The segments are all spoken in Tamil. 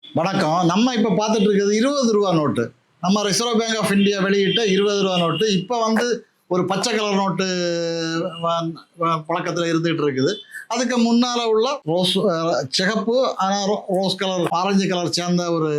வணக்கம். நம்ம இப்போ பார்த்துட்டு இருக்கிறது ரூ. 20 நோட்டு. நம்ம ரிசர்வ் பேங்க் ஆஃப் இந்தியா வெளியிட்ட ரூ. 20 நோட்டு. இப்போ வந்து ஒரு பச்சை கலர் நோட்டு பழக்கத்தில் இருந்துகிட்டு இருக்குது. அதுக்கு முன்னால உள்ள ரோஸ் சிகப்பு, ஆனால் ரோஸ் கலர் ஆரஞ்சு கலர் சேர்ந்த ஒரு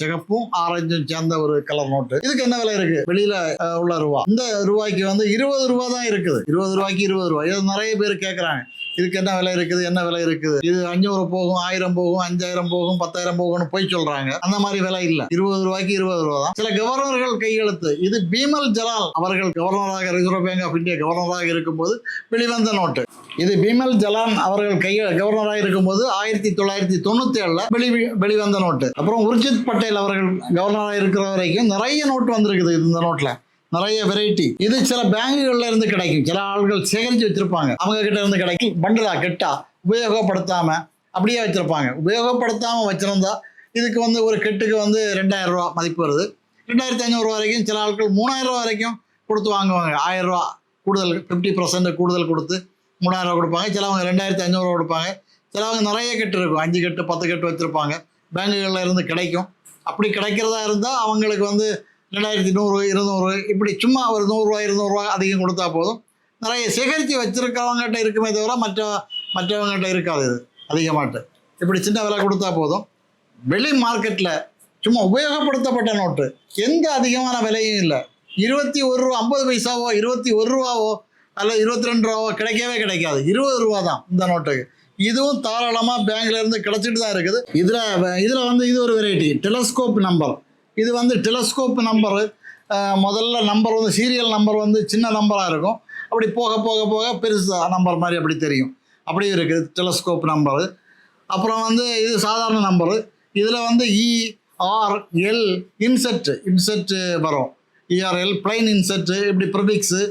சிகப்பும் ஆரஞ்சும் சேர்ந்த ஒரு கலர் நோட்டு. இதுக்கு என்ன விலை இருக்கு? வெளியில உள்ள ரூபா. இந்த ரூபாய்க்கு வந்து ரூ. 20 தான் இருக்குது. ரூபாய்க்கு ரூபா. இது நிறைய பேர் கேட்குறாங்க. இதுக்கு என்ன விலை இருக்குது, என்ன விலை இருக்குது, இது 500 போகும், 1000 போகும், 5000 போகும், 10,000 போகும்னு போய் சொல்றாங்க. அந்த மாதிரி விலை இல்ல. ரூபாய்க்கு ரூபா தான். சில கவர்னர்கள் கையெழுத்து. இது பீமல் ஜலால் அவர்கள் கவர்னராக, ரிசர்வ் பேங்க் ஆஃப் இந்தியா கவர்னராக இருக்கும்போது வெளிவந்த நோட்டு. இது பீமல் ஜலான் அவர்கள் கவர்னராக இருக்கும்போது 1997 வெளிவந்த நோட்டு. அப்புறம் உர்ஜித் பட்டேல் அவர்கள் கவர்னராக இருக்கிற வரைக்கும் நிறைய நோட்டு வந்திருக்குது. இந்த நோட்ல நிறைய வெரைட்டி. இது சில பேங்குகள்ல இருந்து கிடைக்கும். சில ஆள்கள் சேகரித்து வச்சிருப்பாங்க, அவங்க கிட்ட இருந்து கிடைக்கும். பண்டலா கெட்டா உபயோகப்படுத்தாம அப்படியே வச்சிருப்பாங்க. உபயோகப்படுத்தாம வச்சிருந்தா இதுக்கு வந்து ஒரு கெட்டுக்கு வந்து 2000 ரூபா மதிப்பு வருது. 2500 வரைக்கும், சில ஆட்கள் 3000 ரூபா வரைக்கும் கொடுத்து வாங்குவாங்க. 1000 ரூபா கூடுதல், 50% கூடுதல் கொடுத்து 3000 ரூபா கொடுப்பாங்க. சிலவங்க 2500 ரூபா கொடுப்பாங்க. சிலவங்க நிறைய கெட்டு இருக்கும், 5 கெட்டு 10 கெட்டு வச்சிருப்பாங்க. பேங்குகள்ல இருந்து கிடைக்கும். அப்படி கிடைக்கிறதா இருந்தால் அவங்களுக்கு வந்து 2100, 200 இப்படி சும்மா ஒரு 100 ரூபா 200 ரூபா அதிகம் கொடுத்தா போதும். நிறைய சேகரித்து வச்சிருக்கிறவங்ககிட்ட இருக்குமே தவிர மற்றவங்ககிட்ட இருக்காது. இது அதிகமாட்டு இப்படி சின்ன விலை கொடுத்தா போதும். வெளி மார்க்கெட்டில் சும்மா உபயோகப்படுத்தப்பட்ட நோட்டு எந்த அதிகமான விலையும் இல்லை. 21 ரூபா 50 பைசாவோ 21 ரூபாவோ அல்ல 22 ரூபாவோ கிடைக்கவே கிடைக்காது. 20 ரூபா தான் இந்த நோட்டுக்கு. இதுவும் தாராளமாக பேங்க்ல இருந்து கிடைச்சிட்டு தான் இருக்குது. இதில் வந்து இது ஒரு வெரைட்டி டெலஸ்கோப் நம்பர். இது வந்து டெலஸ்கோப் நம்பரு. முதல்ல நம்பர் வந்து சீரியல் நம்பர் வந்து சின்ன நம்பராக இருக்கும். அப்படி போக போக போக பெருசு நம்பர் மாதிரி அப்படி தெரியும். அப்படியும் இருக்குது டெலஸ்கோப் நம்பரு. அப்புறம் வந்து இது சாதாரண நம்பரு. இதில் வந்து ERL இன்செட்டு வரும். ERL பிளைன் இன்செட்டு, இப்படி ப்ரிபிக்ஸு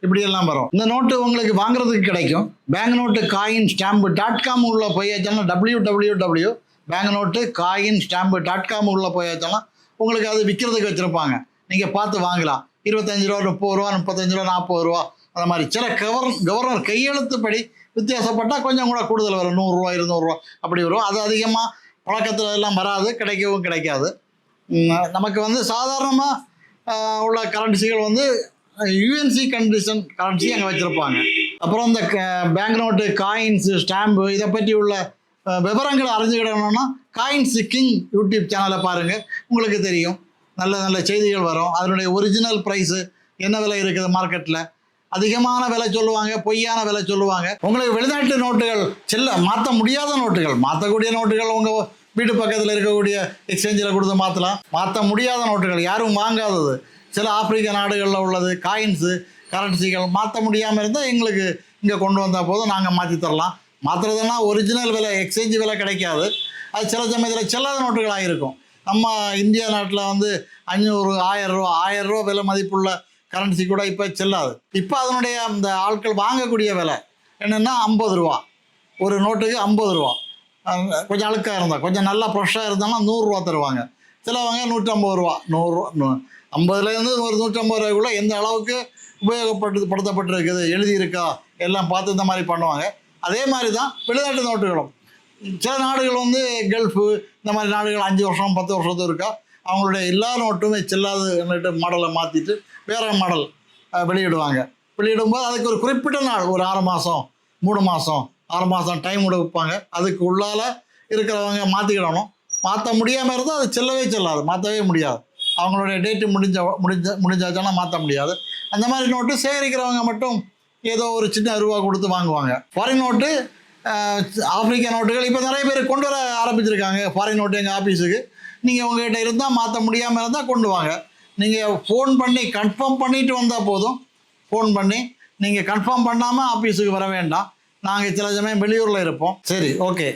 இப்படி எல்லாம் வரும். இந்த நோட்டு உங்களுக்கு வாங்குறதுக்கு கிடைக்கும். Bank note coin stamp .com உள்ள போயாச்சுன்னா www bank note coin stamp .com உள்ள போயாச்சுன்னா உங்களுக்கு அது விற்கிறதுக்கு வச்சுருப்பாங்க. நீங்கள் பார்த்து வாங்கலாம். 25 ரூபா 30 ரூபா 35 ரூபா 40 ரூபா அந்த மாதிரி. சில கவர்னர் கையெழுத்துப்படி வித்தியாசப்பட்டால் கொஞ்சம் கூட கூடுதல் வரும். 100 ரூபா 200 ரூபா அப்படி வரும். அது அதிகமாக பழக்கத்தில் எல்லாம் வராது, கிடைக்கவும் கிடைக்காது. நமக்கு வந்து சாதாரணமாக உள்ள கரன்சிகள் வந்து UNC கண்டிஷன் கரன்சி அங்கே வச்சுருப்பாங்க. அப்புறம் இந்த பேங்க் நோட்டு காயின்ஸு ஸ்டாம்பு இதை பற்றி உள்ள விவரங்களை அறிஞ்சுக்கிடணும்னா காயின்ஸ் கிங் யூடியூப் சேனலை பாருங்கள், உங்களுக்கு தெரியும். நல்ல நல்ல செய்திகள் வரும். அதனுடைய ஒரிஜினல் ப்ரைஸு என்ன விலை இருக்குது மார்க்கெட்டில், அதிகமான விலை சொல்லுவாங்க, பொய்யான விலை சொல்லுவாங்க. உங்களுக்கு வெளிநாட்டு நோட்டுகள் மாற்ற முடியாத நோட்டுகள், மாற்றக்கூடிய நோட்டுகள் உங்கள் வீட்டு பக்கத்தில் இருக்கக்கூடிய எக்ஸ்சேஞ்சில் கொடுத்து மாற்றலாம். மாற்ற முடியாத நோட்டுகள் யாரும் வாங்காதது சில ஆப்பிரிக்க நாடுகளில் உள்ளது காயின்ஸு கரன்சிகள் மாற்ற முடியாமல் இருந்தால் எங்களுக்கு இங்கே கொண்டு வந்தால் போதும், நாங்கள் மாற்றி தரலாம். மாற்றுறதுன்னா ஒரிஜினல் விலை எக்ஸ்சேஞ்ச் விலை கிடைக்காது. அது சில சமயத்தில் செல்லாத நோட்டுகளாக இருக்கும். நம்ம இந்தியா நாட்டில் வந்து 500, 1000 ரூபா விலை மதிப்புள்ள கரன்சி கூட இப்போ செல்லாது. இப்போ அதனுடைய அந்த ஆட்கள் வாங்கக்கூடிய விலை என்னென்னா 50 ரூபா. ஒரு நோட்டுக்கு 50 ரூபா. கொஞ்சம் அழுக்காக இருந்தால், கொஞ்சம் நல்லா ஃப்ரெஷ்ஷாக இருந்தாங்கன்னா 100 ரூபா தருவாங்க. சிலவங்க 150 ரூபா. 50லேருந்து ஒரு 150 ரூபாய்க்குள்ளே எந்த அளவுக்கு உபயோகப்படுத்தப்பட்டிருக்குது எழுதியிருக்கா எல்லாம் பார்த்து இந்த மாதிரி பண்ணுவாங்க. அதே மாதிரி தான் வெளிநாட்டு நோட்டுகளும். சில நாடுகள் வந்து கல்ஃபு இந்த மாதிரி நாடுகள் 5 வருஷம் 10 வருஷத்துக்கு இருக்கா அவங்களுடைய எல்லா நோட்டுமே செல்லாது மாடலை மாற்றிட்டு வேறு மாடல் வெளியிடுவாங்க. வெளியிடும்போது அதுக்கு ஒரு குறிப்பிட்ட நாள், ஒரு 6 மாதம் 3 மாதம் 6 மாதம் டைம் கொடுப்பாங்க. அதுக்கு உள்ளால் இருக்கிறவங்க மாற்றிக்கிடணும். மாற்ற முடியாமல் இருந்தால் அது செல்லாது, மாற்றவே முடியாது. அவங்களுடைய டேட்டு முடிஞ்சாச்சுன்னா மாற்ற முடியாது. அந்த மாதிரி நோட்டு சேகரிக்கிறவங்க மட்டும் ஏதோ ஒரு சின்ன ரூபா கொடுத்து வாங்குவாங்க. ஃபாரின் நோட்டு, ஆப்பிரிக்க நோட்டுகள் இப்போ நிறைய பேர் கொண்டு வர ஆரம்பிச்சிருக்காங்க. ஃபாரின் நோட்டு எங்கள் ஆஃபீஸுக்கு நீங்கள் உங்கள்கிட்ட இருந்தால் மாற்ற முடியாமல் இருந்தால் கொண்டு வாங்க. நீங்கள் ஃபோன் பண்ணி கன்ஃபார்ம் பண்ணிட்டு வந்தால் போதும். ஃபோன் பண்ணி நீங்கள் கன்ஃபார்ம் பண்ணாமல் ஆஃபீஸுக்கு வர வேண்டாம். நாங்கள் சில சமயம் வெளியூரில் இருப்போம். சரி, ஓகே.